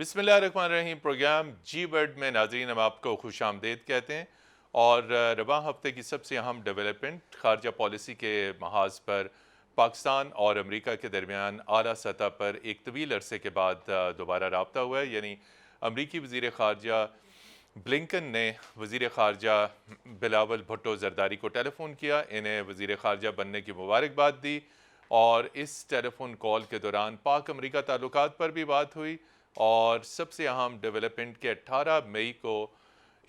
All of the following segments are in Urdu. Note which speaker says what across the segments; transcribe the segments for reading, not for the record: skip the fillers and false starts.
Speaker 1: بسم اللہ الرحمن الرحیم۔ پروگرام جی ورڈ میں ناظرین ہم آپ کو خوش آمدید کہتے ہیں، اور رواں ہفتے کی سب سے اہم ڈیولپمنٹ خارجہ پالیسی کے محاذ پر پاکستان اور امریکہ کے درمیان اعلیٰ سطح پر ایک طویل عرصے کے بعد دوبارہ رابطہ ہوا ہے، یعنی امریکی وزیر خارجہ بلنکن نے وزیر خارجہ بلاول بھٹو زرداری کو ٹیلی فون کیا، انہیں وزیر خارجہ بننے کی مبارکباد دی، اور اس ٹیلی فون کال کے دوران پاک امریکہ تعلقات پر بھی بات ہوئی۔ اور سب سے اہم ڈیولپمنٹ کے 18 مئی کو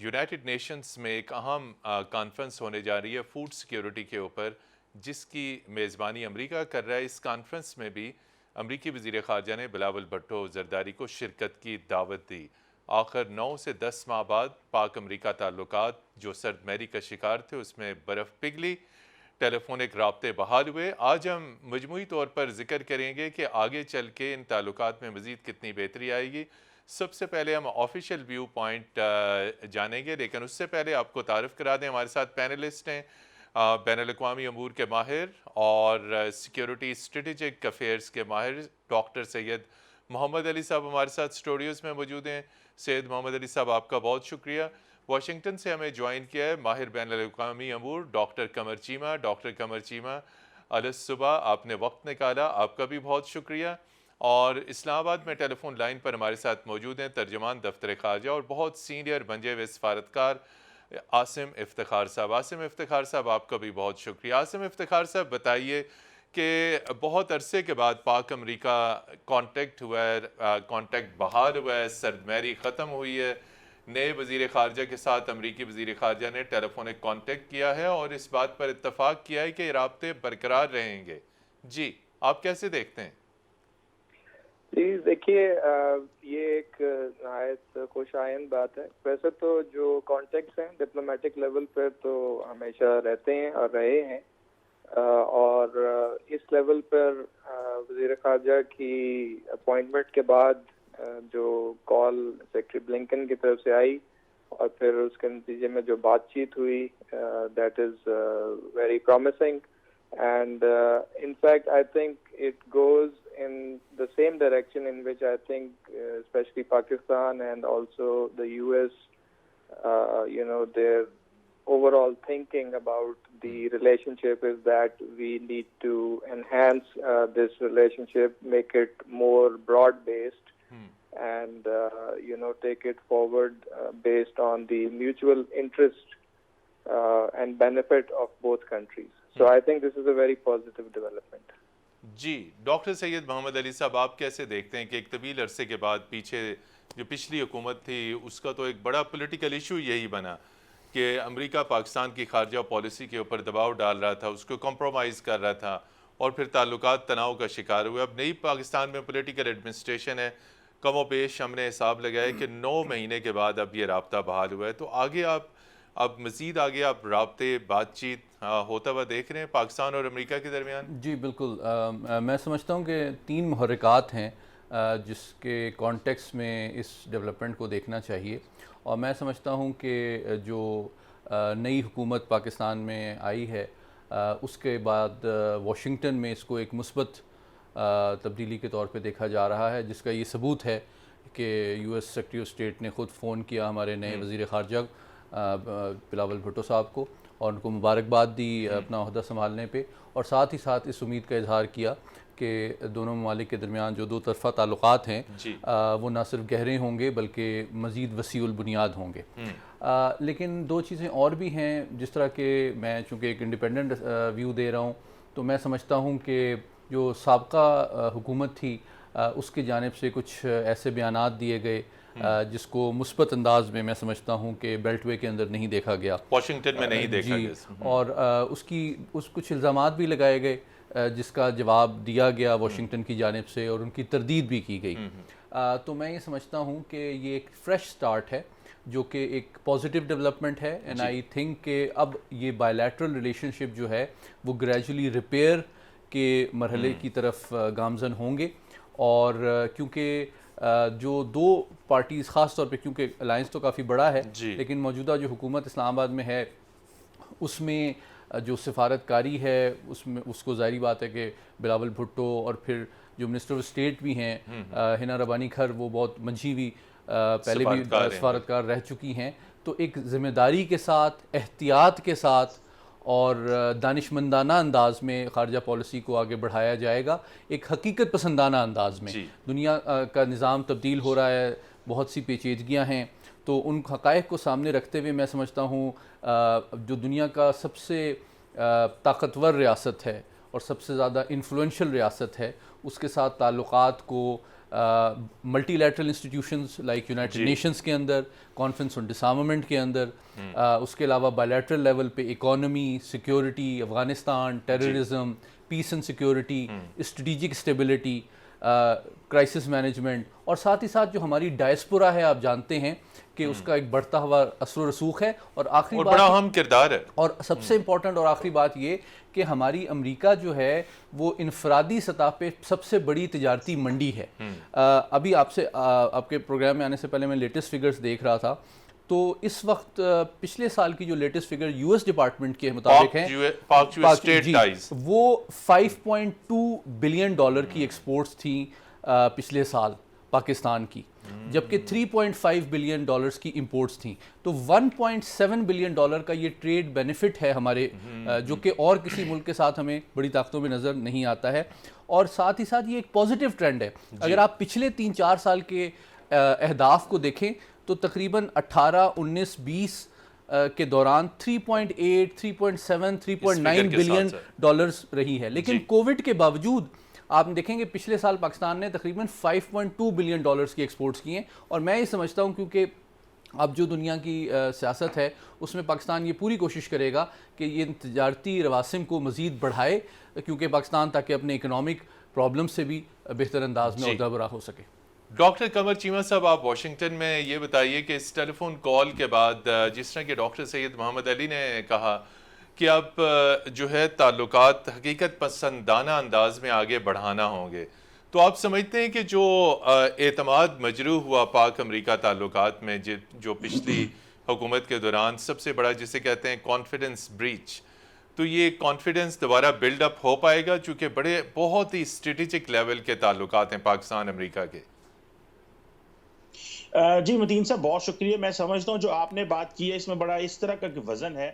Speaker 1: یونائٹڈ نیشنز میں ایک اہم کانفرنس ہونے جا رہی ہے فوڈ سیکیورٹی کے اوپر، جس کی میزبانی امریکہ کر رہا ہے۔ اس کانفرنس میں بھی امریکی وزیر خارجہ نے بلاول بھٹو زرداری کو شرکت کی دعوت دی۔ آخر 9 سے 10 ماہ بعد پاک امریکہ تعلقات جو سرد مہری کا شکار تھے اس میں برف پگھلی، ٹیلی فونک رابطے بحال ہوئے۔ آج ہم مجموعی طور پر ذکر کریں گے کہ آگے چل کے ان تعلقات میں مزید کتنی بہتری آئے گی۔ سب سے پہلے ہم آفیشیل ویو پوائنٹ جانیں گے، لیکن اس سے پہلے آپ کو تعارف کرا دیں، ہمارے ساتھ پینلسٹ ہیں بین الاقوامی امور کے ماہر اور سیکیورٹی اسٹریٹجک افیئرز کے ماہر ڈاکٹر سید محمد علی صاحب ہمارے ساتھ اسٹوڈیوز میں موجود ہیں۔ سید محمد علی صاحب آپ کا بہت شکریہ۔ واشنگٹن سے ہمیں جوائن کیا ہے ماہر بین الاقوامی امور ڈاکٹر قمر چیمہ۔ ڈاکٹر قمر چیمہ صبح آپ نے وقت نکالا، آپ کا بھی بہت شکریہ۔ اور اسلام آباد میں ٹیلی فون لائن پر ہمارے ساتھ موجود ہیں ترجمان دفتر خارجہ اور بہت سینئر بنجے ہوئے سفارتکار عاصم افتخار صاحب۔ عاصم افتخار صاحب آپ کا بھی بہت شکریہ۔ عاصم افتخار صاحب بتائیے کہ بہت عرصے کے بعد پاک امریکہ کانٹیکٹ ہوا ہے، کانٹیکٹ بحال ہوا ہے، سرد مہری ختم ہوئی ہے، نئے وزیر خارجہ کے ساتھ امریکی وزیر خارجہ نے ٹیلی فونک کانٹیکٹ کیا ہے اور اس بات پر اتفاق کیا ہے کہ یہ رابطے برقرار رہیں گے۔ جی آپ کیسے دیکھتے ہیں؟
Speaker 2: جی دیکھیے، یہ ایک نہایت خوش آئند بات ہے۔ ویسے تو جو کانٹیکٹس ہیں ڈپلومیٹک لیول پر تو ہمیشہ رہتے ہیں اور رہے ہیں، اور اس لیول پر وزیر خارجہ کی اپوائنٹمنٹ کے بعد جو کال سیکرٹری بلنکن کی طرف سے آئی اور پھر اس کے نتیجے میں جو بات چیت ہوئی، that is very promising, and in fact I think it goes in the same direction in which I think especially Pakistan and also the US, their overall thinking about the relationship is that we need to enhance this relationship, make it more broad based, and take it forward based on the mutual interest and benefit of both countries. So I think this is a very positive development.
Speaker 1: جی ڈاکٹر سید محمد علی صاحب آپ کیسے دیکھتے ہیں کہ ایک طویل عرصے کے بعد جو پچھلی حکومت تھی اس کا تو ایک بڑا پولیٹیکل ایشو یہی بنا کہ امریکہ پاکستان کی خارجہ پالیسی کے اوپر دباؤ ڈال رہا تھا، اس کو کمپرومائز کر رہا تھا، اور پھر تعلقات تناؤ کا شکار ہوئے۔ اب نئی پاکستان میں پولیٹیکل ایڈمنسٹریشن ہے، کم و بیش ہم نے حساب لگایا کہ 9 مہینے کے بعد اب یہ رابطہ بحال ہوا ہے۔ تو آگے اب مزید آگے آپ رابطے بات چیت ہوتا ہوا دیکھ رہے ہیں پاکستان اور امریکہ کے درمیان؟
Speaker 3: جی بالکل، میں سمجھتا ہوں کہ 3 محرکات ہیں جس کے کانٹیکس میں اس ڈیولپمنٹ کو دیکھنا چاہیے، اور میں سمجھتا ہوں کہ جو نئی حکومت پاکستان میں آئی ہے اس کے بعد واشنگٹن میں اس کو ایک مثبت تبدیلی کے طور پہ دیکھا جا رہا ہے، جس کا یہ ثبوت ہے کہ US سیکرٹری آف اسٹیٹ نے خود فون کیا ہمارے نئے وزیر خارجہ بلاول بھٹو صاحب کو اور ان کو مبارکباد دی اپنا عہدہ سنبھالنے پہ، اور ساتھ ہی ساتھ اس امید کا اظہار کیا کہ دونوں ممالک کے درمیان جو 2 طرفہ تعلقات ہیں وہ نہ صرف گہرے ہوں گے بلکہ مزید وسیع البنیاد ہوں گے۔ لیکن 2 چیزیں اور بھی ہیں، جس طرح کہ میں چونکہ ایک انڈیپینڈنٹ ویو دے رہا ہوں تو میں سمجھتا ہوں کہ جو سابقہ حکومت تھی اس کی جانب سے کچھ ایسے بیانات دیے گئے جس کو مثبت انداز میں سمجھتا ہوں کہ بیلٹ وے کے اندر نہیں دیکھا گیا،
Speaker 1: واشنگٹن میں نہیں دیکھا گیا،
Speaker 3: اور اس کچھ الزامات بھی لگائے گئے جس کا جواب دیا گیا واشنگٹن کی جانب سے اور ان کی تردید بھی کی گئی۔ تو میں یہ سمجھتا ہوں کہ یہ ایک فریش سٹارٹ ہے جو کہ ایک پازیٹیو ڈیولپمنٹ ہے، اینڈ آئی تھنک کہ اب یہ بائیلیٹرل ریلیشن شپ جو ہے وہ گریجولی ریپیئر کے مرحلے کی طرف گامزن ہوں گے، اور کیونکہ جو 2 پارٹیز خاص طور پہ، کیونکہ الائنس تو کافی بڑا ہے لیکن موجودہ جو حکومت اسلام آباد میں ہے اس میں جو سفارتکاری ہے اس میں اس کو ظاہری بات ہے کہ بلاول بھٹو اور پھر جو منسٹر آف اسٹیٹ بھی ہیں ہنا ربانی کھر، وہ بہت منجھی ہوئی پہلے بھی سفارتکار رہ چکی ہیں. تو ایک ذمہ داری کے ساتھ، احتیاط کے ساتھ اور دانشمندانہ انداز میں خارجہ پالیسی کو آگے بڑھایا جائے گا، ایک حقیقت پسندانہ انداز میں. دنیا کا نظام تبدیل ہو رہا ہے، بہت سی پیچیدگیاں ہیں، تو ان حقائق کو سامنے رکھتے ہوئے میں سمجھتا ہوں جو دنیا کا سب سے طاقتور ریاست ہے اور سب سے زیادہ انفلوئنشل ریاست ہے، اس کے ساتھ تعلقات کو multi lateral institutions like United nations کے اندر، کانفرنس آن ڈس آرمامنٹ کے اندر، اس کے علاوہ بائی لیٹرل لیول پہ economy, security, Afghanistan, terrorism, piece and security, strategic stability, crisis management, اور ساتھ ہی ساتھ جو ہماری ڈائسپورا ہے، آپ جانتے ہیں کہ اس کا ایک بڑھتا ہوا اثر و رسوخ ہے. اور آخری بات،
Speaker 1: بڑا اہم کردار ہے، اور
Speaker 3: سب سے امپورٹنٹ اور آخری بات یہ کہ ہماری امریکہ جو ہے وہ انفرادی سطح پہ سب سے بڑی تجارتی منڈی ہے. ابھی آپ کے پروگرام میں آنے سے پہلے میں لیٹسٹ فگرز دیکھ رہا تھا، تو اس وقت پچھلے سال کی جو latest figure U S department کے مطابق ہیں وہ $5.2 بلین کی ایکسپورٹس تھیں پچھلے سال پاکستان کی، جبکہ $3.5 بلین کی امپورٹس تھیں. تو $1.7 بلین کا یہ ٹریڈ بینیفٹ ہے ہمارے، جو کہ اور کسی ملک کے ساتھ ہمیں بڑی طاقتوں میں نظر نہیں آتا ہے. اور ساتھ ہی ساتھ یہ ایک پازیٹیو ٹرینڈ ہے. اگر آپ پچھلے 3-4 سال کے اہداف کو دیکھیں تو تقریباً 18، 19، 20 کے دوران 3.8، 3.7، 3.9 بلین ڈالرز رہی ہے. لیکن کووڈ کے باوجود آپ دیکھیں گے پچھلے سال پاکستان نے تقریباً $5.2 بلین کی ایکسپورٹس کی ہیں. اور میں یہ سمجھتا ہوں کیونکہ اب جو دنیا کی سیاست ہے اس میں پاکستان یہ پوری کوشش کرے گا کہ یہ تجارتی رواسم کو مزید بڑھائے، کیونکہ پاکستان تاکہ اپنے اکنامک پرابلم سے بھی بہتر انداز میں عہدہ برا ہو سکے.
Speaker 1: ڈاکٹر قمر چیمہ صاحب، آپ واشنگٹن میں یہ بتائیے کہ اس ٹیلی فون کال کے بعد جس طرح کہ ڈاکٹر سید محمد علی نے کہا کہ اب جو ہے تعلقات حقیقت پسندانہ انداز میں آگے بڑھانا ہوں گے، تو آپ سمجھتے ہیں کہ جو اعتماد مجروح ہوا پاک امریکہ تعلقات میں، جو پچھلی حکومت کے دوران سب سے بڑا جسے کہتے ہیں کانفیڈنس بریچ، تو یہ کانفیڈنس دوبارہ بلڈ اپ ہو پائے گا؟ چونکہ بہت ہی اسٹریٹجک لیول کے تعلقات ہیں پاکستان امریکہ کے.
Speaker 4: جی متین صاحب، بہت شکریہ. میں سمجھتا ہوں جو آپ نے بات کی ہے اس میں بڑا اس طرح کا وزن ہے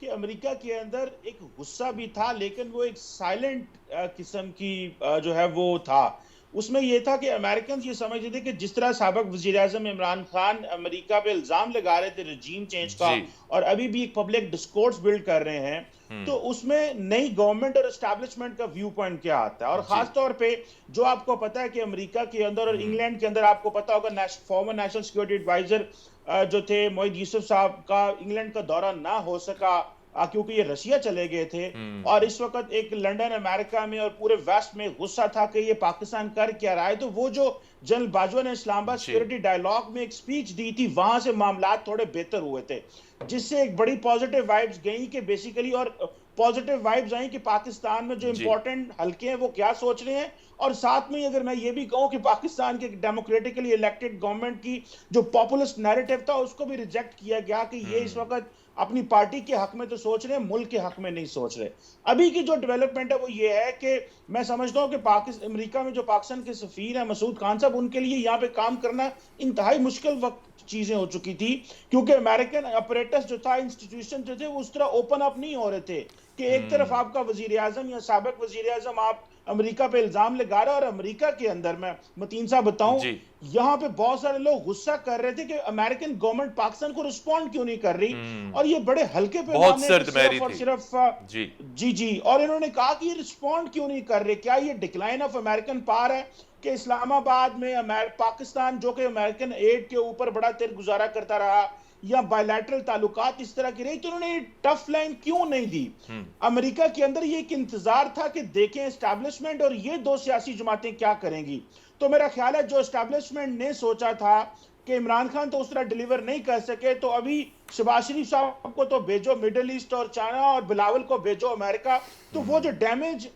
Speaker 4: کہ امریکہ کے اندر ایک غصہ بھی تھا، لیکن وہ ایک سائلنٹ قسم کی جو ہے وہ تھا. اس میں یہ تھا کہ امریکنز یہ سمجھتے تھے کہ جس طرح سابق وزیر اعظم عمران خان امریکہ پہ الزام لگا رہے تھے رجیم چینج کا، اور ابھی بھی ایک پبلک ڈسکورس بلڈ کر رہے ہیں، تو اس میں نئی گورنمنٹ اور اسٹیبلشمنٹ کا ویو پوائنٹ کیا آتا ہے. اور خاص طور پہ جو آپ کو پتا ہے کہ امریکہ کے اندر اور انگلینڈ کے اندر آپ کو پتا ہوگا فارمر نیشنل سیکورٹی ایڈوائزر جو تھے معید یوسف صاحب کا انگلینڈ کا دورہ نہ ہو سکا کیونکہ یہ رشیا چلے گئے تھے. اور اس وقت ایک لنڈن امریکہ میں اور پورے ویسٹ میں غصہ تھا کہ یہ پاکستان کر کیا رہا ہے. تو وہ جو جنرل باجوہ نے اسلام آباد سیکورٹی ڈائیلاگ میں ایک سپیچ دی تھی، وہاں سے معاملات تھوڑے بہتر ہوئے تھے، جس سے ایک بڑی پازیٹیو وائبز گئیں کہ بیسیکلی، اور پازیٹیو وائبز آئیں کہ پاکستان میں جو امپورٹنٹ حلقے ہیں وہ کیا سوچ رہے ہیں. اور ساتھ میں اگر میں یہ بھی کہوں کہ پاکستان کے ڈیموکریٹکلی الیکٹڈ گورنمنٹ کی جو پاپولسٹ نیریٹو تھا اس کو بھی ریجیکٹ کیا گیا کہ یہ اس وقت اپنی پارٹی کے حق میں تو سوچ رہے ہیں، ملک کے حق میں نہیں سوچ رہے. ابھی کی جو ڈیولپمنٹ ہے وہ یہ ہے کہ میں سمجھتا ہوں کہ امریکہ میں جو پاکستان کے سفیر ہیں مسعود خان صاحب، ان کے لیے یہاں پہ کام کرنا انتہائی مشکل وقت چیزیں ہو چکی تھی، کیونکہ امریکن اپریٹس جو تھا، انسٹیٹیوشن جو تھے، وہ اس طرح اوپن اپ نہیں ہو رہے تھے کہ ایک طرف آپ کا وزیر اعظم یا سابق وزیر اعظم آپ امریکہ پہ الزام لگا رہا ہے، اور امریکہ کے اندر میں متین صاحب بتاؤں یہاں پہ بہت سارے لوگ غصہ کر رہے تھے کہ امریکن گورنمنٹ پاکستان کو رسپونڈ کیوں نہیں کر رہی، اور یہ بڑے ہلکے پہ صرف جی اور انہوں نے کہا کہ یہ رسپونڈ کیوں نہیں کر رہے. کیا یہ ڈکلائن آف امریکن پاور ہے کہ اسلام آباد میں پاکستان جو کہ امریکن ایڈ کے اوپر بڑا تیر گزارا کرتا رہا، یا بائی لیٹرل تعلقات اس طرح کی رہی، تو انہوں نے ٹف لائن کیوں نہیں دی؟ امریکہ کے اندر یہ ایک انتظار تھا کہ دیکھیں اسٹیبلشمنٹ اور یہ دو سیاسی جماعتیں کیا کریں گی. تو میرا خیال ہے جو اسٹیبلشمنٹ نے سوچا تھا کہ عمران خان تو اس طرح ڈیلیور نہیں کر سکے، تو ابھی شہباز شریف صاحب کو تو بھیجو مڈل ایسٹ اور چائنا، اور بلاول کو بھیجو امریکہ. تو وہ جو ڈیمیج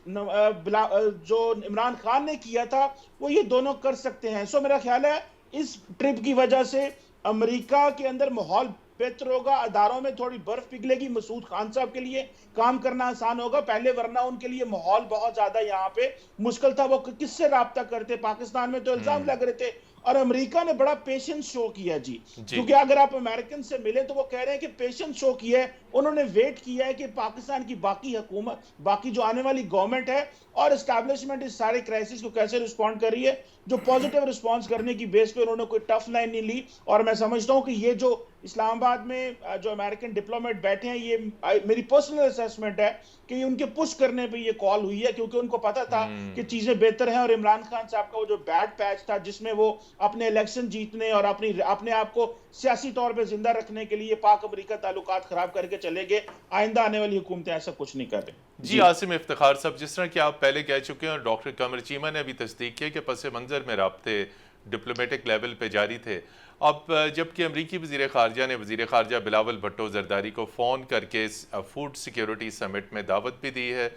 Speaker 4: جو عمران خان نے کیا تھا وہ یہ دونوں کر سکتے ہیں. سو میرا خیال ہے اس ٹرپ کی وجہ سے امریکہ کے اندر ماحول بہتر ہوگا, اداروں میں تھوڑی برف پگھلے گی, مسعود خان صاحب کے لیے کام کرنا آسان ہوگا. پہلے ورنہ ان کے لیے ماحول بہت زیادہ یہاں پہ مشکل تھا, وہ کس سے رابطہ کرتے. پاکستان میں تو الزام لگ رہے تھے, اور امریکہ نے بڑا پیشنس شو کیا جی, کیونکہ اگر آپ امریکن سے ملیں تو وہ کہہ رہے ہیں کہ پیشنس شو کیا ہے, انہوں نے ویٹ کیا ہے کہ پاکستان کی باقی حکومت, باقی جو آنے والی گورنمنٹ ہے اور اسٹیبلشمنٹ اس سارے کرائسس کو کیسے رسپونڈ کر رہی ہے. جو پازیٹیو رسپانس کرنے کی بیس پہ انہوں نے کوئی ٹف لائن نہیں لی, اور میں سمجھتا ہوں کہ یہ جو اسلام آباد میں جو امریکن ڈپلومیٹ بیٹھے ہیں, یہ میری پرسنل اسیسمنٹ ہے کہ ان کے پش کرنے پہ یہ کال ہوئی ہے, کیونکہ ان کو پتا تھا کہ چیزیں بہتر ہیں. اور عمران خان صاحب کا وہ جو بیڈ پیچ تھا جس میں وہ اپنے الیکشن جیتنے اور اپنے آپ کو سیاسی طور پہ زندہ رکھنے کے لیے پاک امریکہ تعلقات خراب کر کے چلے گئے, آئندہ آنے والی حکومتیں ایسا کچھ نہیں کر رہی.
Speaker 1: جی عاصم افتخار صاحب, جس طرح کہ آپ پہلے کہہ چکے ہیں اور ڈاکٹر قمر چیمہ نے بھی تصدیق کیا کہ پس منظر میں رابطے ڈپلومیٹک لیول پہ جاری تھے. اب جبکہ امریکی وزیر خارجہ نے وزیر خارجہ بلاول بھٹو زرداری کو فون کر کے فوڈ سیکیورٹی سمٹ میں دعوت بھی دی ہے,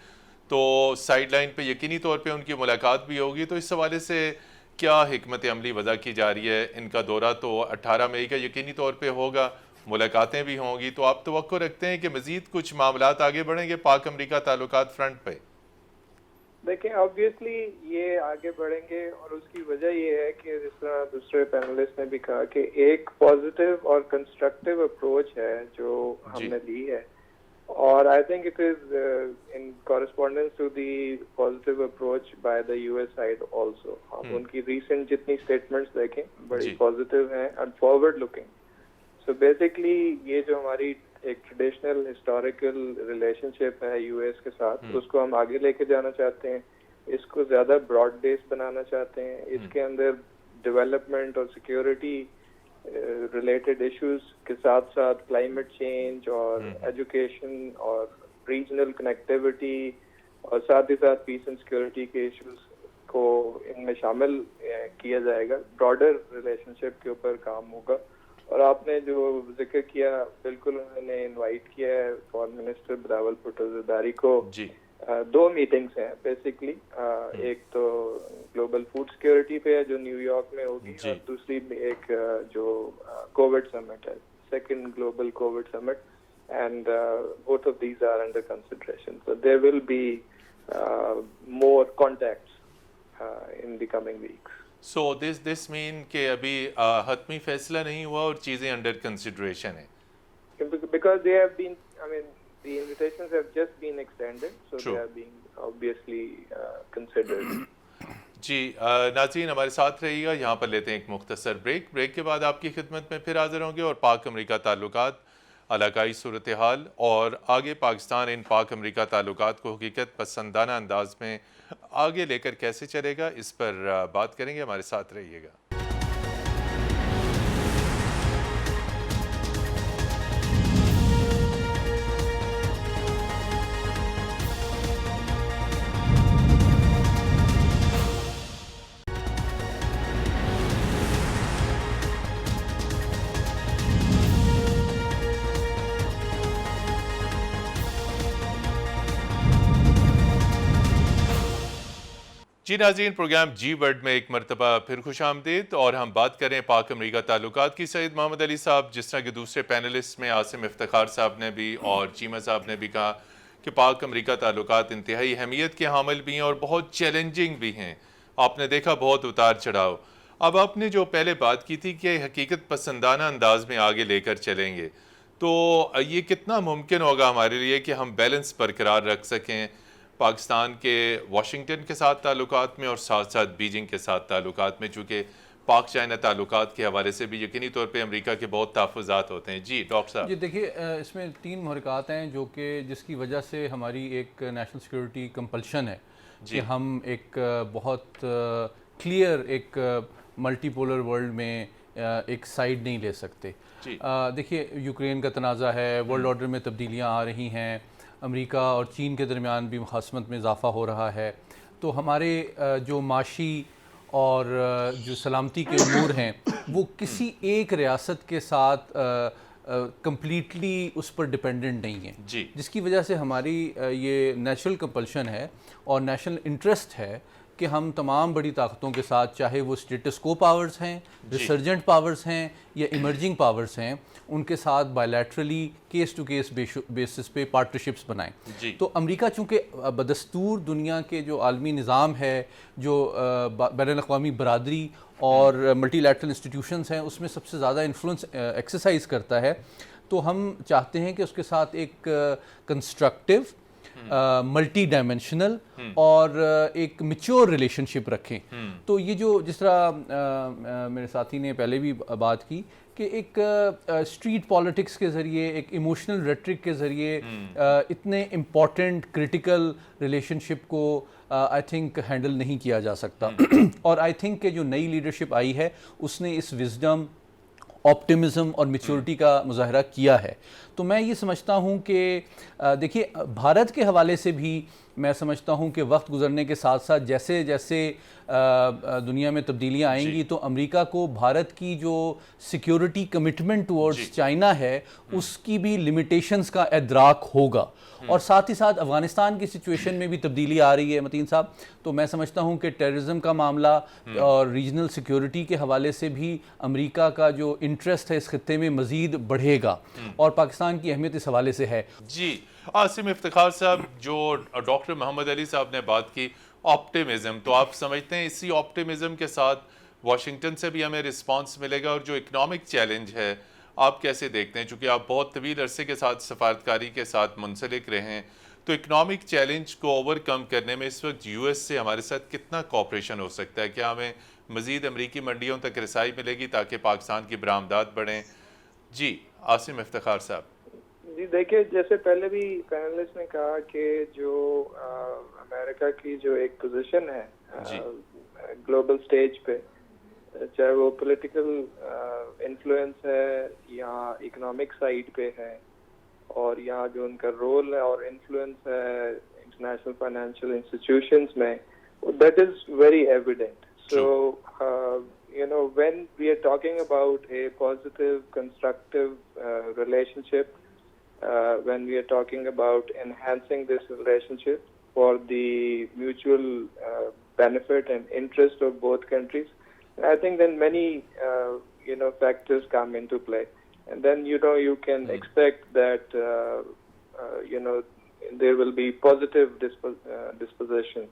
Speaker 1: تو سائیڈ لائن پہ یقینی طور پہ ان کی ملاقات بھی ہوگی. تو اس حوالے سے کیا حکمت عملی وضع کی جا رہی ہے؟ ان کا دورہ تو 18 مئی کا یقینی طور پہ ہوگا, ملاقاتیں بھی ہوں گی, تو آپ توقع رکھتے ہیں کہ مزید کچھ معاملات آگے بڑھیں گے پاک امریکہ تعلقات فرنٹ پہ؟
Speaker 2: دیکھیں آبویسلی یہ آگے بڑھیں گے, اور اس کی وجہ یہ ہے کہ جس طرح دوسرے پینلسٹ نے بھی کہا کہ ایک پازیٹیو اور کنسٹرکٹیو اپروچ ہے جو ہم نے لی ہے, اور I think it is in correspondence to the positive approach by the U S side also. آپ ان کی ریسنٹ جتنی اسٹیٹمنٹس دیکھیں بڑی پازیٹیو ہیں and forward looking. So basically یہ جو ہماری ایک ٹریڈیشنل ہسٹوریکل ریلیشن شپ ہے یو ایس کے ساتھ, اس کو ہم آگے لے کے جانا چاہتے ہیں, اس کو زیادہ براڈ بیس بنانا چاہتے ہیں. اس کے اندر ڈیولپمنٹ اور سیکیورٹی ریلیٹڈ ایشوز کے ساتھ ساتھ کلائمیٹ چینج اور ایجوکیشن اور ریجنل کنیکٹیوٹی اور ساتھ ہی ساتھ پیس اینڈ سیکیورٹی کے ایشوز کو ان میں شامل کیا جائے گا. براڈر ریلیشن شپ کے اوپر کام ہوگا. اور آپ نے جو ذکر کیا, بالکل انہوں نے انوائٹ کیا ہے فارن منسٹر بلاول بھٹو زرداری کو. دو میٹنگز ہیں بیسکلی, ایک تو گلوبل فوڈ سیکیورٹی پہ ہے جو نیو یارک میں ہوگی, اور دوسری ایک جو کووڈ سمٹ ہے, second global Covid summit, and both of these are under consideration. So there will be more contacts in the coming weeks.
Speaker 1: So this mean کہ ابھی حتمی فیصلہ نہیں ہوا اور چیزیں انڈر کنسیڈریشن ہیں.
Speaker 2: Because they have been, I mean, the invitations have just been extended, so they are being obviously considered.
Speaker 1: جی ناظرین ہمارے ساتھ رہیے گا, یہاں پر لیتے ہیں ایک مختصر بریک کے بعد آپ کی خدمت میں پھر حاضر ہوں گے, اور پاک امریکہ تعلقات, علاقائی صورتحال اور آگے پاکستان ان پاک امریکہ تعلقات کو حقیقت پسندانہ انداز میں آگے لے کر کیسے چلے گا, اس پر بات کریں گے. ہمارے ساتھ رہیے گا. جی ناظرین, پروگرام جی ورڈ میں ایک مرتبہ پھر خوش آمدید, اور ہم بات کریں پاک امریکہ تعلقات کی. سعید محمد علی صاحب, جس طرح کہ دوسرے پینلسٹ میں عاصم افتخار صاحب نے بھی اور چیمہ صاحب نے بھی کہا کہ پاک امریکہ تعلقات انتہائی اہمیت کے حامل بھی ہیں اور بہت چیلنجنگ بھی ہیں. آپ نے دیکھا بہت اتار چڑھاؤ. اب آپ نے جو پہلے بات کی تھی کہ حقیقت پسندانہ انداز میں آگے لے کر چلیں گے, تو یہ کتنا ممکن ہوگا ہمارے لیے کہ ہم بیلنس برقرار رکھ سکیں پاکستان کے واشنگٹن کے ساتھ تعلقات میں اور ساتھ ساتھ بیجنگ کے ساتھ تعلقات میں, چونکہ پاک چائنا تعلقات کے حوالے سے بھی یقینی طور پہ امریکہ کے بہت تحفظات ہوتے ہیں. جی ڈاکٹر صاحب.
Speaker 3: جی دیکھیے, اس میں 3 محرکات ہیں جو کہ جس کی وجہ سے ہماری ایک نیشنل سیکیورٹی کمپلشن ہے کہ ہم ایک بہت کلیئر ایک ملٹی پولر ورلڈ میں ایک سائیڈ نہیں لے سکتے. دیکھیے یوکرین کا تنازع ہے, ورلڈ آرڈر میں تبدیلیاں آ رہی ہیں, امریکہ اور چین کے درمیان بھی مخاصمت میں اضافہ ہو رہا ہے, تو ہمارے جو معاشی اور جو سلامتی کے امور ہیں وہ کسی ایک ریاست کے ساتھ کمپلیٹلی اس پر ڈیپینڈنٹ نہیں ہیں, جس کی وجہ سے ہماری یہ نیچرل کمپلشن ہے اور نیشنل انٹرسٹ ہے کہ ہم تمام بڑی طاقتوں کے ساتھ، چاہے وہ اسٹیٹس کو پاورز ہیں، ریسرجنٹ پاورز ہیں یا ایمرجنگ پاورز ہیں، ان کے ساتھ بائیلیٹرلی کیس ٹو کیس بیسس پہ پارٹنرشپس بنائیں. تو امریکہ چونکہ بدستور دنیا کے جو عالمی نظام ہے، جو بین الاقوامی برادری اور ملٹی لیٹرل انسٹیٹیوشنز ہیں، اس میں سب سے زیادہ انفلوئنس ایکسرسائز کرتا ہے، تو ہم چاہتے ہیں کہ اس کے ساتھ ایک کنسٹرکٹیو، ملٹی ڈائمینشنل اور ایک میچور ریلیشن شپ رکھیں. تو یہ جو جس طرح میرے ساتھی نے پہلے بھی بات کی کہ ایک اسٹریٹ پالیٹکس کے ذریعے، ایک ایموشنل ریٹرک کے ذریعے اتنے امپورٹنٹ کرٹیکل ریلیشن شپ کو آئی تھنک ہینڈل نہیں کیا جا سکتا. اور آئی تھنک کہ جو نئی لیڈرشپ آئی ہے اس نے اس وزڈم، آپٹیمزم اور میچورٹی کا مظاہرہ کیا ہے. تو میں یہ سمجھتا ہوں کہ دیکھیے بھارت کے حوالے سے بھی میں سمجھتا ہوں کہ وقت گزرنے کے ساتھ ساتھ جیسے جیسے دنیا میں تبدیلیاں آئیں گی تو امریکہ کو بھارت کی جو سیکیورٹی کمٹمنٹ ٹورڈز چائنا ہے اس کی بھی لمیٹیشنز کا ادراک ہوگا. اور ساتھ ہی ساتھ افغانستان کی سچویشن میں بھی تبدیلی آ رہی ہے متین صاحب. تو میں سمجھتا ہوں کہ ٹیررزم کا معاملہ اور ریجنل سیکیورٹی کے حوالے سے بھی امریکہ کا جو انٹرسٹ ہے اس خطے میں مزید بڑھے گا، اور پاکستان کی اہمیت اس حوالے سے ہے.
Speaker 1: جی عاصم افتخار صاحب، جو ڈاکٹر محمد علی صاحب نے بات کی آپٹیمزم، تو آپ سمجھتے ہیں اسی آپٹیمزم کے ساتھ واشنگٹن سے بھی ہمیں رسپانس ملے گا؟ اور جو اکنامک چیلنج ہے آپ کیسے دیکھتے ہیں؟ چونکہ آپ بہت طویل عرصے کے ساتھ سفارتکاری کے ساتھ منسلک رہے ہیں، تو اکنامک چیلنج کو اوور کم کرنے میں اس وقت یو ایس سے ہمارے ساتھ کتنا کوآپریشن ہو سکتا ہے؟ کیا ہمیں مزید امریکی منڈیوں تک رسائی ملے گی تاکہ پاکستان کی برآمدات بڑھیں؟ جی عاصم افتخار صاحب.
Speaker 2: جی دیکھیے، جیسے پہلے بھی پینلسٹ نے کہا کہ جو امریکہ کی جو ایک پوزیشن ہے گلوبل سٹیج پہ، چاہے وہ پولیٹیکل انفلوئنس ہے یا اکنامک سائیڈ پہ ہے، اور یہاں جو ان کا رول ہے اور انفلوئنس ہے انٹرنیشنل فائنینشیل انسٹیٹیوشنز میں، that is very evident. So when we are talking about a positive, constructive relationship, when we are talking about enhancing this relationship for the mutual benefit and interest of both countries, I think then many factors come into play, and then you can expect that there will be positive disposition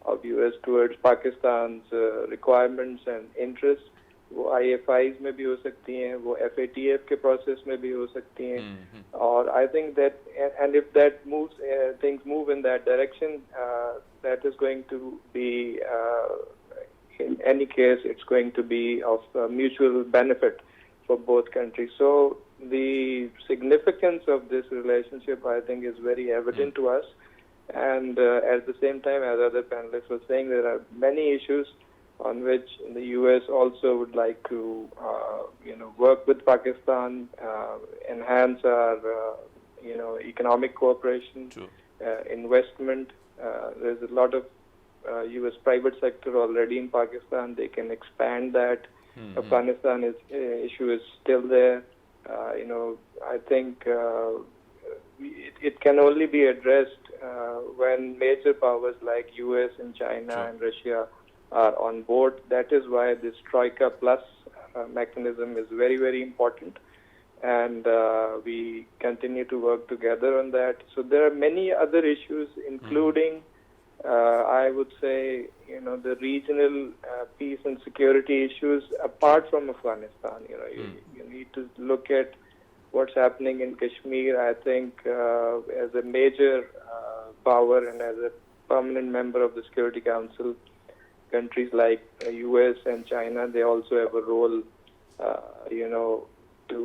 Speaker 2: of US towards Pakistan's requirements and interests. وہ IFIs میں بھی ہو سکتی ہیں، وہ FATF کے پروسیس میں بھی ہو سکتی ہیں. اور I think that and if that moves things move in that direction, that is going to be in any case it's going to be of mutual benefit for both countries. So the significance of this relationship I think is very evident to us. And at the same time, as other panelists were saying, there are many issues on which the US also would like to work with Pakistan, enhance our economic cooperation, investment. There's a lot of US private sector already in Pakistan. They can expand that. Afghanistan issue is still there. I think it can only be addressed when major powers like US and China and Russia are on board. That is why this Troika Plus mechanism is very, very important, and we continue to work together on that. So there are many other issues, including I would say the regional peace and security issues apart from Afghanistan. You need to look at what's happening in Kashmir. I think as a major power and as a permanent member of the Security Council, countries like US and China, they also have a role to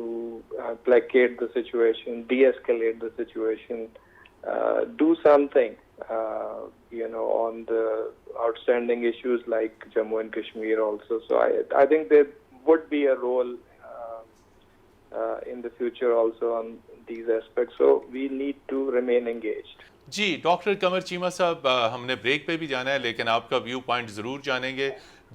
Speaker 2: placate the situation, de-escalate the situation, do something on the outstanding issues like Jammu and Kashmir also. So I think there would be a role in the future also on these aspects. So we need to remain engaged.
Speaker 1: جی ڈاکٹر قمر چیمہ صاحب، ہم نے بریک پہ بھی جانا ہے لیکن آپ کا ویو پوائنٹ ضرور جانیں گے.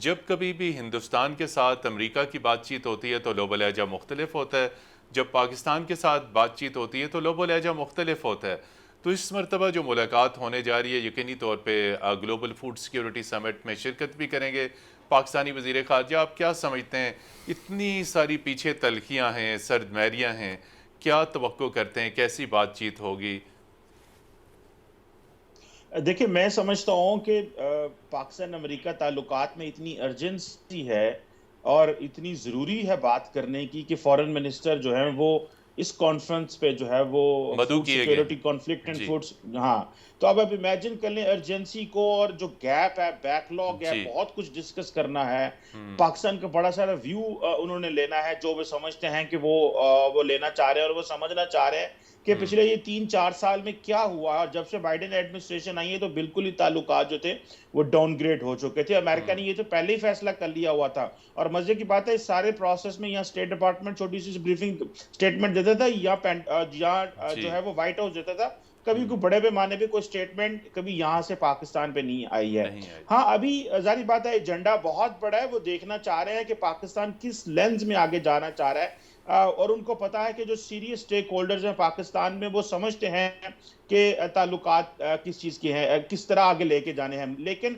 Speaker 1: جب کبھی بھی ہندوستان کے ساتھ امریکہ کی بات چیت ہوتی ہے تو لب و لہجہ مختلف ہوتا ہے، جب پاکستان کے ساتھ بات چیت ہوتی ہے تو لب و لہجہ مختلف ہوتا ہے. تو اس مرتبہ جو ملاقات ہونے جا رہی ہے یقینی طور پہ گلوبل فوڈ سیکیورٹی سمٹ میں شرکت بھی کریں گے پاکستانی وزیر خارجہ. آپ کیا سمجھتے ہیں اتنی ساری پیچھے تلخیاں ہیں، سرد مہریاں ہیں، کیا توقع کرتے ہیں کیسی بات چیت ہوگی؟
Speaker 4: دیکھیں میں سمجھتا ہوں کہ پاکستان امریکہ تعلقات میں اتنی ارجنسی ہے اور اتنی ضروری ہے بات کرنے کی کہ فورن منسٹر جو ہیں وہ اس کانفرنس پہ جو ہے وہ
Speaker 1: مدعو
Speaker 4: فوڈ
Speaker 1: کیے گئے
Speaker 4: security conflict and
Speaker 1: G
Speaker 4: foods, ہاں تو اب امیجن کر لیں ارجنسی کو، اور جو گیپ ہے، بیک لاگ ہے،
Speaker 1: جی
Speaker 4: بہت کچھ ڈسکس کرنا ہے. پاکستان کا بڑا سارا ویو انہوں نے لینا ہے جو وہ سمجھتے ہیں کہ وہ لینا چاہ رہے ہیں اور وہ سمجھنا چاہ رہے ہیں کہ پچھلے یہ 3-4 سال میں کیا ہوا. اور جب سے بائیڈن ایڈمنسٹریشن آئی ہے تو بالکل ہی تعلقات جو تھے وہ ڈاؤن گریڈ ہو چکے تھے. امریکہ نے یہ تو پہلے ہی فیصلہ کر لیا ہوا تھا. اور مزے کی بات ہے اس سارے پروسیس میں یہاں اسٹیٹ ڈپارٹمنٹ چھوٹی سی بریفنگ اسٹیٹمنٹ دیتا تھا یا
Speaker 1: جی
Speaker 4: جو ہے وہ وائٹ ہاؤس دیتا تھا. کبھی کوئی بڑے پیمانے پہ کوئی اسٹیٹمنٹ کبھی یہاں سے پاکستان پہ نہیں آئی ہے.
Speaker 1: نہیں آئی.
Speaker 4: ہاں ابھی ظاہری بات ہے ایجنڈا بہت بڑا ہے، وہ دیکھنا چاہ رہے ہیں کہ پاکستان کس لینز میں آگے جانا چاہ رہا ہے. اور ان کو پتا ہے کہ جو سیریس سٹیک ہولڈرز ہیں پاکستان میں وہ سمجھتے ہیں کہ تعلقات کس چیز کے ہیں، کس طرح آگے لے کے جانے ہیں. لیکن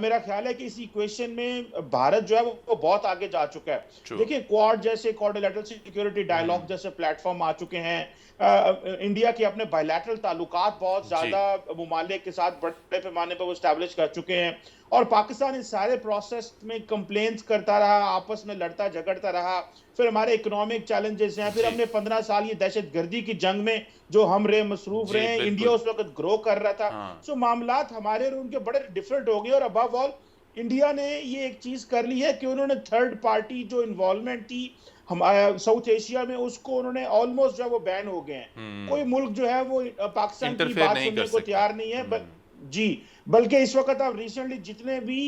Speaker 4: میرا خیال ہے کہ اس ایکویشن میں بھارت جو ہے وہ بہت آگے جا چکا ہے.
Speaker 1: True.
Speaker 4: دیکھیں کوارڈ جیسے کوارڈیلیٹرل سیکیورٹی ڈائلاگ جیسے پلیٹ فارم آ چکے ہیں. انڈیا کے اپنے بائیلیٹرل تعلقات بہت
Speaker 1: جی
Speaker 4: زیادہ ممالک کے ساتھ بڑے پیمانے پر وہ اسٹیبلش کر چکے ہیں. اور پاکستان اس سارے پروسیس میں کمپلینس کرتا رہا، آپس میں لڑتا جھگڑتا رہا. پھر ہمارے اکنامک چیلنجز ہیں، پھر
Speaker 1: جی
Speaker 4: ہم نے 15 سال یہ دہشت گردی کی جنگ میں جو ہم مصروف
Speaker 1: جی
Speaker 4: رہے ہیں،
Speaker 1: بالکل
Speaker 4: انڈیا اس وقت گرو کر رہا تھا.
Speaker 1: ہاں
Speaker 4: سو معاملات ہمارے اور ان کے بڑے ڈیفرنٹ ہو گئے. اور ابو آل انڈیا نے یہ ایک چیز کر لی ہے کہ انہوں نے تھرڈ پارٹی جو انوالومنٹ تھی ساؤتھ ایشیا میں اس کو انہوں نے آلموسٹ جو ہے وہ بین ہو گئے ہیں. کوئی ملک جو ہے وہ پاکستان کی
Speaker 1: انٹرفیئر
Speaker 4: بات
Speaker 1: نہیں
Speaker 4: سننے
Speaker 1: کر
Speaker 4: کو
Speaker 1: سکتا.
Speaker 4: تیار نہیں ہے. جی بلکہ اس وقت آپ ریسنٹلی جتنے بھی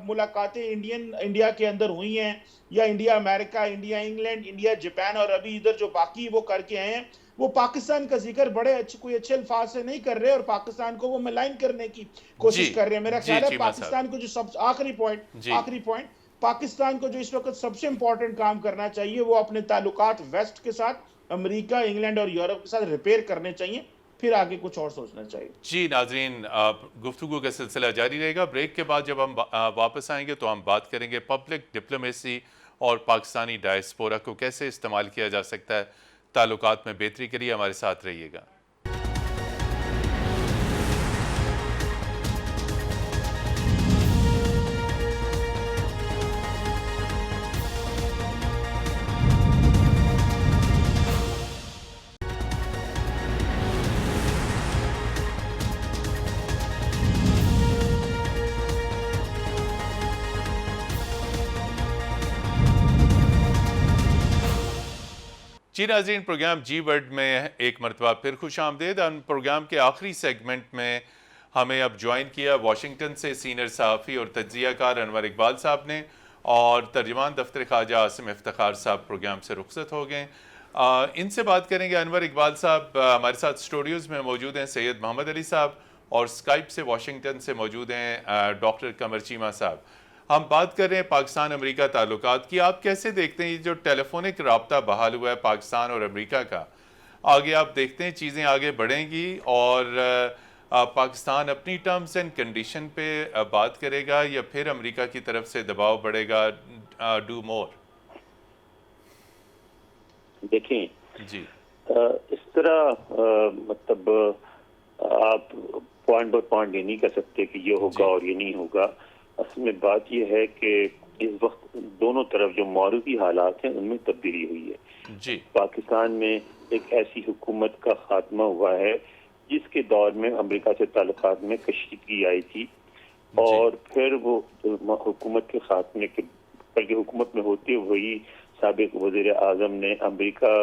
Speaker 4: ملاقاتیں انڈیا کے اندر ہوئی ہیں، یا انڈیا امریکہ، انڈیا انگلینڈ، انڈیا جاپان، اور ابھی ادھر جو باقی وہ کر کے آئے ہیں، وہ پاکستان کا ذکر بڑے کوئی اچھے الفاظ سے نہیں کر رہے اور پاکستان کو وہ ملائن کرنے کی کوشش
Speaker 1: جی
Speaker 4: کر رہے ہیں. میرا
Speaker 1: جی
Speaker 4: خیال ہے
Speaker 1: چیمہ صاحب
Speaker 4: پاکستان کو جو آخری
Speaker 1: جی
Speaker 4: پوائنٹ پاکستان کو جو اس وقت سب سے امپورٹنٹ کام کرنا چاہیے وہ اپنے تعلقات ویسٹ کے ساتھ، امریکہ، انگلینڈ اور یورپ کے ساتھ ریپیئر کرنے چاہیے، پھر آگے کچھ اور سوچنا چاہیے.
Speaker 1: جی ناظرین گفتگو کا سلسلہ جاری رہے گا. بریک کے بعد جب ہم واپس آئیں گے تو ہم بات کریں گے پبلک ڈپلومیسی اور پاکستانی ڈائسپورا کو کیسے استعمال کیا جا سکتا ہے تعلقات میں بہتری کے لیے. ہمارے ساتھ رہیے گا. جی ناظرین پروگرام جی ورلڈ میں ایک مرتبہ پھر خوش آمدید. پروگرام کے آخری سیگمنٹ میں ہمیں اب جوائن کیا واشنگٹن سے سینئر صحافی اور تجزیہ کار انور اقبال صاحب نے، اور ترجمان دفتر خارجہ عاصم افتخار صاحب پروگرام سے رخصت ہو گئے. ان سے بات کریں گے. انور اقبال صاحب ہمارے ساتھ اسٹوڈیوز میں موجود ہیں. سید محمد علی صاحب، اور اسکائپ سے واشنگٹن سے موجود ہیں ڈاکٹر قمر چیمہ صاحب. ہم بات کر رہے ہیں پاکستان امریکہ تعلقات کی. آپ کیسے دیکھتے ہیں یہ جو ٹیلی فونک رابطہ بحال ہوا ہے پاکستان اور امریکہ کا؟ آگے آپ دیکھتے ہیں چیزیں آگے بڑھیں گی اور پاکستان اپنی ٹرمز اینڈ کنڈیشن پہ بات کرے گا یا پھر امریکہ کی طرف سے دباؤ بڑھے گا؟ Do more.
Speaker 5: دیکھیں
Speaker 1: جی
Speaker 5: اس طرح مطلب آپ پوائنٹ بائی پوائنٹ یہ نہیں کہہ سکتے کہ یہ ہوگا اور یہ نہیں ہوگا. اصل میں بات یہ ہے کہ اس وقت دونوں طرف جو معروضی حالات ہیں ان میں تبدیلی ہوئی ہے.
Speaker 1: جی
Speaker 5: پاکستان میں ایک ایسی حکومت کا خاتمہ ہوا ہے جس کے دور میں امریکہ سے تعلقات میں کشیدگی آئی تھی، اور پھر وہ حکومت کے خاتمے کے بلکہ حکومت میں ہوتے ہوئی سابق وزیر اعظم نے امریکہ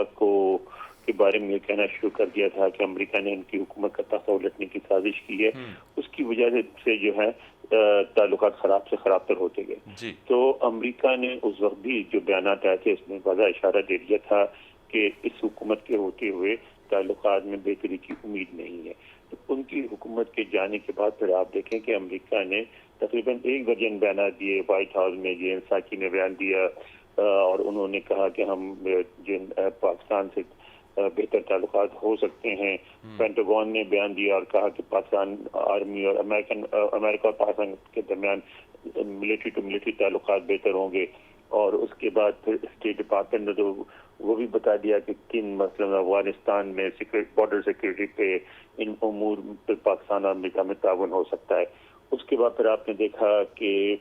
Speaker 5: کے بارے میں یہ کہنا شروع کر دیا تھا کہ امریکہ نے ان کی حکومت کا تختہ الٹنے کی سازش کی ہے. اس کی وجہ سے جو ہے تعلقات خراب سے خراب تر ہوتے گئے. تو امریکہ نے اس وقت بھی جو بیانات آئے تھے اس میں واضح اشارہ دے دیا تھا کہ اس حکومت کے ہوتے ہوئے تعلقات میں بہتری کی امید نہیں ہے. تو ان کی حکومت کے جانے کے بعد پھر آپ دیکھیں کہ امریکہ نے تقریباً 1 درجن بیانات دیے. وائٹ ہاؤس میں جین ساکی نے بیان دیا اور انہوں نے کہا کہ ہم پاکستان سے بہتر تعلقات ہو سکتے ہیں. پینٹاگون نے بیان دیا اور کہا کہ پاکستان آرمی اور امریکہ اور پاکستان کے درمیان ملٹری ٹو ملٹری تعلقات بہتر ہوں گے. اور اس کے بعد پھر اسٹیٹ ڈپارٹمنٹ نے تو وہ بھی بتا دیا کہ کن مثلاً افغانستان میں بارڈر سیکورٹی پہ ان امور پہ پاکستان اور امریکہ میں تعاون ہو سکتا ہے. اس کے بعد پھر آپ نے دیکھا کہ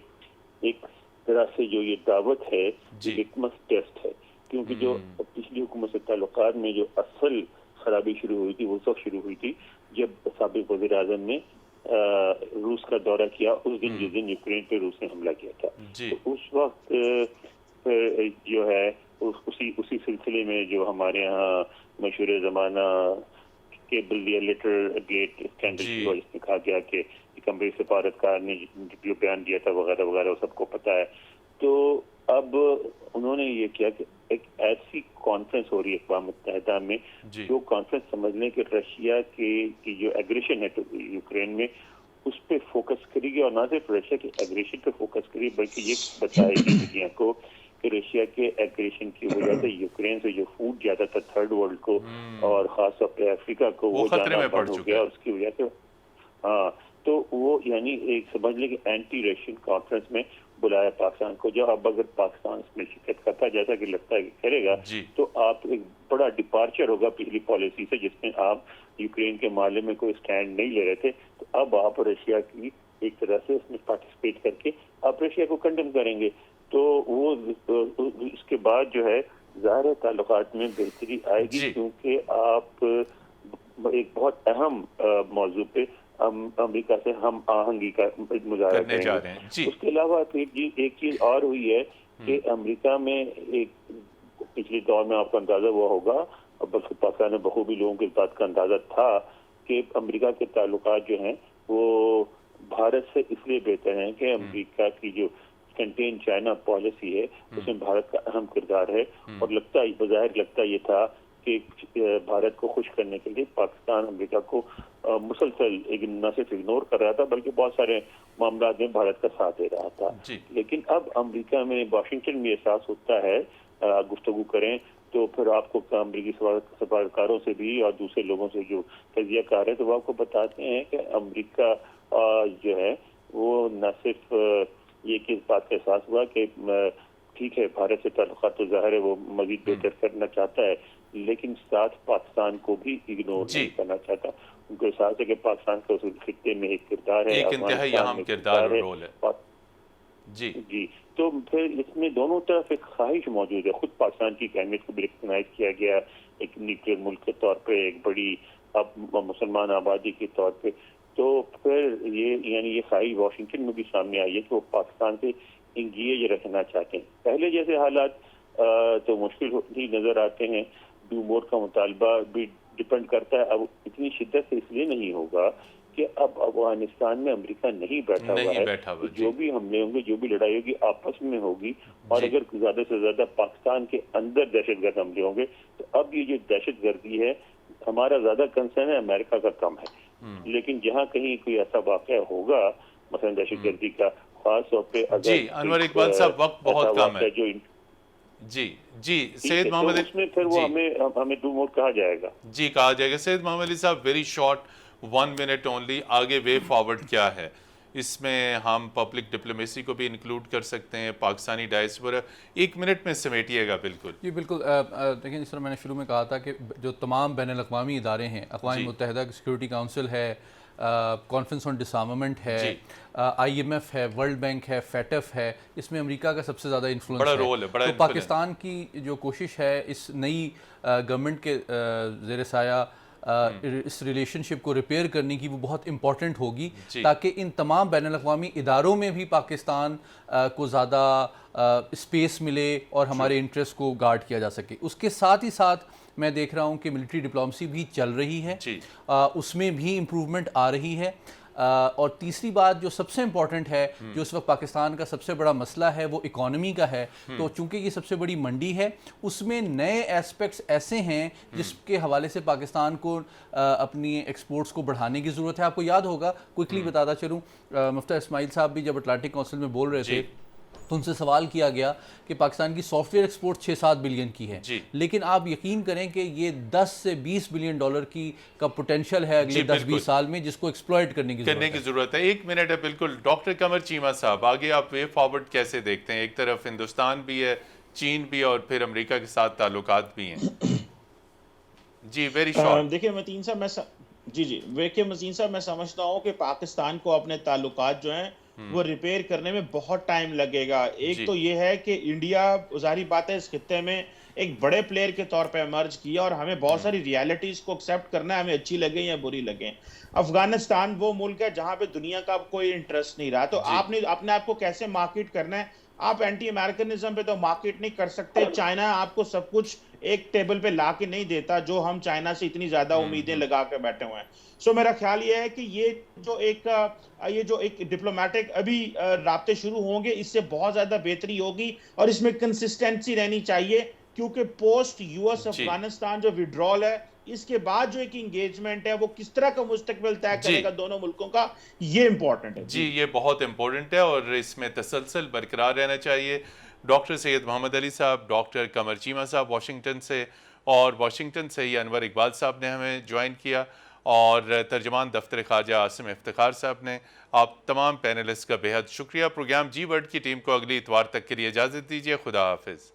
Speaker 5: ایک طرح سے جو یہ دعوت ہے یہ لٹمس ٹیسٹ ہے, کیونکہ جو پچھلی حکومت سے تعلقات میں جو اصل خرابی شروع ہوئی تھی وہ سب شروع ہوئی تھی جب سابق وزیر اعظم نے روس کا دورہ کیا اس دن جس دن یوکرین پہ روس نے حملہ کیا تھا. تو اس وقت جو ہے اسی سلسلے میں جو ہمارے ہاں مشہور زمانہ کیبل یا لیٹر گیٹ اسکینڈل کی وجہ سے کہا گیا کہ امریکی سفارتکار نے جو بیان دیا تھا وغیرہ وغیرہ وہ سب کو پتہ ہے. تو اب انہوں نے یہ کیا کہ ایک ایسی کانفرنس ہو رہی ہے اقوام متحدہ میں جو کانفرنس سمجھ لیں کہ رشیا کی جو ایگریشن ہے یوکرین میں اس پہ فوکس کرے گی, اور نہ صرف رشیا کے ایگریشن پہ فوکس کرے گی بلکہ یہ بتائے گی دنیا کو کہ رشیا کے ایگریشن کی وجہ سے یوکرین سے جو فوڈ جاتا تھا تھرڈ ورلڈ کو اور خاص طور پہ افریقہ کو وہ جانا بند ہو گیا, اور اس کی وجہ سے تو وہ یعنی ایک سمجھ لیں کہ اینٹی رشین کانفرنس میں بلایا پاکستان کو. جو اب اگر پاکستان اس میں شرکت کرتا جیسا کہ لگتا ہے کہ کرے گا تو آپ ایک بڑا ڈپارچر ہوگا پچھلی پالیسی سے جس میں آپ یوکرین کے معاملے میں کوئی سٹینڈ نہیں لے رہے تھے. تو اب آپ رشیا کی ایک طرح سے اس میں پارٹیسپیٹ کر کے آپ رشیا کو کنڈم کریں گے. تو وہ اس کے بعد جو ہے ظاہر تعلقات میں بہتری آئے گی, کیونکہ آپ ایک بہت اہم موضوع پہ امریکہ سے ہم آہنگی کا مظاہرہ کریں گے. اس کے علاوہ ایک چیز اور ہوئی ہے کہ امریکہ میں ایک پچھلے دور میں آپ کو اندازہ ہوا ہوگا, بلکہ پاکستان میں بخوبی لوگوں کے اس بات کا اندازہ تھا کہ امریکہ کے تعلقات جو ہیں وہ بھارت سے اس لیے بہتر ہیں کہ امریکہ کی جو کنٹین چائنا پالیسی ہے اس میں بھارت کا اہم کردار ہے. اور بظاہر لگتا یہ تھا کہ بھارت کو خوش کرنے کے لیے پاکستان امریکہ کو مسلسل نہ صرف اگنور کر رہا تھا بلکہ بہت سارے معاملات میں بھارت کا ساتھ دے رہا تھا. لیکن اب امریکہ میں واشنگٹن میں احساس ہوتا ہے, گفتگو کریں تو پھر آپ کو امریکی سفارتکاروں سے بھی اور دوسرے لوگوں سے جو تجزیہ کار ہے تو وہ آپ کو بتاتے ہیں کہ امریکہ جو ہے وہ نہ صرف یہ کہ اس بات کا احساس ہوا کہ ٹھیک ہے بھارت سے تعلقات تو ظاہر ہے وہ مزید بہتر کرنا چاہتا ہے, لیکن ساتھ پاکستان کو بھی اگنور نہیں کرنا چاہتا. ان کو احساس ہے کہ پاکستان کا اس خطے میں ایک کردار ہے,
Speaker 1: ایک انتہائی اہم کردار اور رول ہے.
Speaker 5: جی تو پھر اس میں دونوں طرف ایک خواہش موجود ہے. خود پاکستان کی اہمیت کو بھی ریکگنائز کیا گیا ایک نیوکلیر ملک کے طور پہ, ایک بڑی مسلمان آبادی کے طور پہ. تو پھر یہ خواہش واشنگٹن میں بھی سامنے آئی ہے کہ وہ پاکستان سے انگیج رکھنا چاہتے ہیں. پہلے جیسے حالات تو مشکل ہی نظر آتے ہیں. ڈو مور کا مطالبہ بھی ڈپینڈ کرتا ہے, اب اتنی شدت سے اس لیے نہیں ہوگا کہ اب افغانستان میں امریکہ نہیں بیٹھا ہوا ہے. جو بھی حملے ہوں گے, جو بھی لڑائی ہوگی آپس میں ہوگی, اور اگر زیادہ سے زیادہ پاکستان کے اندر دہشت گرد حملے ہوں گے تو اب یہ جو دہشت گردی ہے ہمارا زیادہ کنسرن ہے, امریکہ کا کم ہے. لیکن جہاں کہیں کوئی ایسا واقعہ ہوگا مثلا دہشت گردی کا, خاص طور پہ
Speaker 1: انور اقبال صاحب وقت بہت کم ہے. سید محمد
Speaker 5: اس میں پھر وہ ہمیں ڈو مور کہا جائے گا.
Speaker 1: کہا جائے گا. سید محمد علی صاحب ویری شارٹ 1 منٹ اونلی, آگے وے فارورڈ کیا ہے؟ اس میں ہم پبلک ڈپلومیسی کو بھی انکلوڈ کر سکتے ہیں, پاکستانی ڈائسپورا, 1 منٹ میں سمیٹیے گا. بالکل
Speaker 3: جی بالکل. دیکھیں جس طرح میں نے شروع میں کہا تھا کہ جو تمام بین الاقوامی ادارے ہیں, اقوام متحدہ کی سیکورٹی کونسل ہے, کانفرنس آن ڈسارمامنٹ ہے, IMF ہے, ورلڈ بینک ہے, FATF ہے, اس میں امریکہ کا سب سے زیادہ انفلوئنس ہے. تو پاکستان کی جو کوشش ہے اس نئی گورنمنٹ کے زیر سایہ اس ریلیشن شپ کو ریپیئر کرنے کی, وہ بہت امپورٹنٹ ہوگی تاکہ ان تمام بین الاقوامی اداروں میں بھی پاکستان کو زیادہ اسپیس ملے اور ہمارے انٹرسٹ کو گارڈ کیا جا سکے. اس کے ساتھ ہی ساتھ میں دیکھ رہا ہوں کہ ملٹری ڈپلومیسی بھی چل رہی ہے, اس میں بھی امپروومنٹ آ رہی ہے. اور تیسری بات جو سب سے امپورٹنٹ ہے, جو اس وقت پاکستان کا سب سے بڑا مسئلہ ہے, وہ اکانومی کا ہے. تو چونکہ یہ سب سے بڑی منڈی ہے, اس میں نئے ایسپیکٹس ایسے ہیں جس کے حوالے سے پاکستان کو اپنی ایکسپورٹس کو بڑھانے کی ضرورت ہے. آپ کو یاد ہوگا, کوئکلی بتاتا چلوں, مفتیٰ اسماعیل صاحب بھی جب اٹلانٹک کونسل میں بول رہے تھے تو ان سے سوال کیا گیا کہ پاکستان کی سافٹ ویئر ایکسپورٹ 6-7 بلین کی ہے،
Speaker 1: جی
Speaker 3: لیکن آپ یقین کریں کہ یہ 10 سے 20 بلین ڈالر کا پوٹینشیل ہے اگلے 10-20 سال میں، جس کو ایکسپلائٹ کرنے کی
Speaker 1: ضرورت ہے۔ 1 منٹ ہے بالکل۔ ڈاکٹر قمر چیمہ صاحب، آگے آپ وے فارورڈ کیسے دیکھتے ہیں؟ ایک طرف ہندوستان بھی ہے، چین بھی، اور پھر امریکہ کے ساتھ تعلقات بھی ہیں۔ جی ویری شارٹ۔
Speaker 4: دیکھیں متین صاحب، میں سمجھتا ہوں کہ پاکستان کو اپنے تعلقات جو ہیں وہ ریپیئر کرنے میں بہت ٹائم لگے گا۔ ایک تو یہ ہے کہ انڈیا ظاہری بات ہے اس خطے میں ایک بڑے پلیئر کے طور پہ ایمرج کیا، اور ہمیں بہت ساری ریالٹیز کو ایکسیپٹ کرنا ہے، ہمیں اچھی لگیں یا بری لگیں۔ افغانستان وہ ملک ہے جہاں پہ دنیا کا کوئی انٹرسٹ نہیں رہا، تو آپ نے اپنے آپ کو کیسے مارکیٹ کرنا ہے؟ آپ اینٹی امریکنزم پہ تو مارکیٹ نہیں کر سکتے۔ چائنا آپ کو سب کچھ ایک ٹیبل پہ لا کے نہیں دیتا جو ہم چائنا سے اتنی زیادہ امیدیں لگا کے بیٹھے ہوئے ہیں۔ سو میرا خیال یہ ہے کہ یہ جو ایک ڈپلومیٹک ابھی رابطے شروع ہوں گے، اس سے بہت زیادہ بہتری ہوگی، اور اس میں کنسسٹنسی رہنی چاہیے، کیونکہ پوسٹ یو ایس افغانستان جو وڈرال ہے، اس کے بعد جو ایک انگیجمنٹ ہے وہ کس طرح کا مستقبل طے کرے گا دونوں ملکوں کا، یہ امپورٹنٹ ہے۔
Speaker 1: جی یہ بہت امپورٹنٹ ہے، اور اس میں تسلسل برقرار رہنا چاہیے۔ ڈاکٹر سید محمد علی صاحب، ڈاکٹر قمر چیمہ صاحب واشنگٹن سے، اور واشنگٹن سے ہی انور اقبال صاحب نے ہمیں جوائن کیا، اور ترجمان دفتر خارجہ عاصم افتخار صاحب نے۔ آپ تمام پینلسٹ کا بے حد شکریہ۔ پروگرام جی ورلڈ کی ٹیم کو اگلی اتوار تک کے لیے اجازت دیجیے۔ خدا حافظ۔